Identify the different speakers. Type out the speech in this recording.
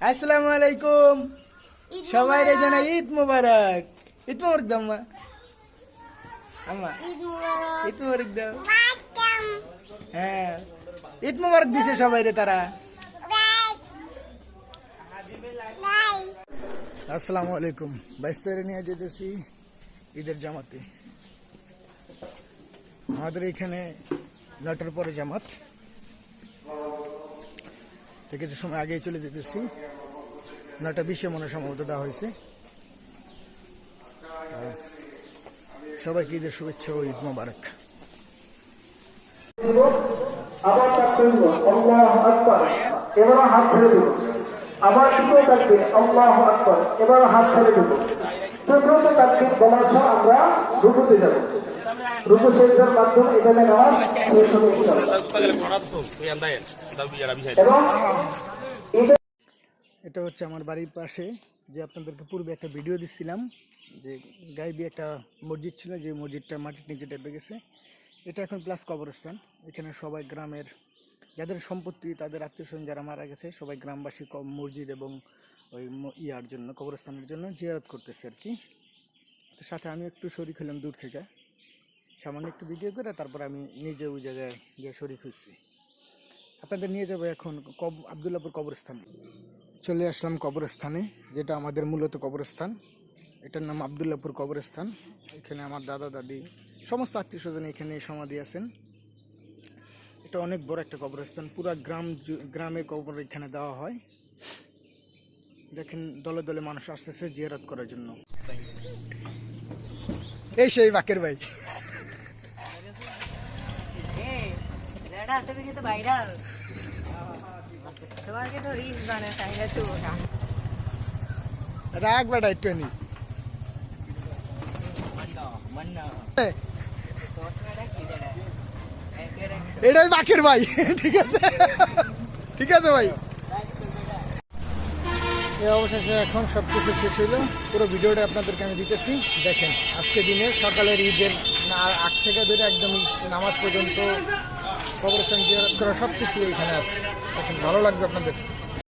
Speaker 1: আসসালামু আলাইকুম সবাই রে জানাই ঈদ মুবারক। ঈদ মুবারক দাও মা, আম্মা ঈদ মুবারক দাও। হ্যাঁ ঈদ মুবারক দিছে সবাই রে তারা। আসসালামু আলাইকুম। 22 তারিখে নিয়ে যেতেছি ঈদের জামাতে। আমাদের এখানে 9টার পরে জামাত, কিছু সময় আগেই চলে যেতেছি। 9:20 মনে সম্ভবত দেওয়া হয়েছে। সবাইকে ঈদের শুভেচ্ছা ও ঈদ মোবারক।
Speaker 2: আবার আল্লাহু আকবার, এবার হাত ছেড়ে দেব। আবার দ্বিতীয় তাকবীর আল্লাহু আকবার, এবার হাত ছেড়ে দেব। চতুর্থ তাকবীর বলার পর আমরা রুকুতে যাব। রুকু সেজদার মাধ্যমে এখানে নামাজ শেষ হবে ইনশাআল্লাহ। এবং
Speaker 1: এটা হচ্ছে আমার বাড়ির পাশে, যে আপনাদেরকে পূর্বে একটা ভিডিও দিচ্ছিলাম যে গাইবি একটা মসজিদ ছিল, যে মসজিদটা মাটির নিচে ডেবে গেছে। এটা এখন প্লাস কবরস্থান। এখানে সবাই গ্রামের যাদের সম্পত্তি, তাদের আত্মীয়স্বজন যারা মারা গেছে, সবাই গ্রামবাসী মসজিদ এবং ওই ইয়ার জন্য, কবরস্থানের জন্য জিয়ারত করতেছে আর কি। তো সাথে আমি একটু শরিক হলাম দূর থেকে, সামান্য একটু ভিডিও করে তারপর আমি নিজে ওই জায়গায় গিয়ে শরিক হয়েছি। আপনাদের নিয়ে যাবো এখন আবদুল্লাহপুর কবরস্থানে। চলে আসলাম কবরস্থানে, যেটা আমাদের মূলত কবরস্থান। এটার নাম আবদুল্লাহপুর কবরস্থান। এখানে আমার দাদা দাদি সমস্ত আত্মীয় স্বজন এখানে সমাধি আছেন। এটা অনেক বড় একটা কবরস্থান, পুরা গ্রামে কবর এখানে দেওয়া হয়। দেখেন দলে দলে মানুষ আসতেছে জিয়ারত করার জন্য। এই সেই বাকের ভাই। রাগ বেটা একটু নি, এটাই বাকের ভাই। ঠিক আছে, ঠিক আছে ভাই। এই অবশেষে এখন সবকিছু শেষ হইল। পুরো ভিডিওটা আপনাদেরকে আমি দিতেছি, দেখেন। আজকে দিনে সকালের ঈদের আগ থেকে ধরে একদম নামাজ পর্যন্ত কবরস্থান জিয়ারত করা সব কিছু এখানে আছে। এখন ভালো লাগবে আপনাদের।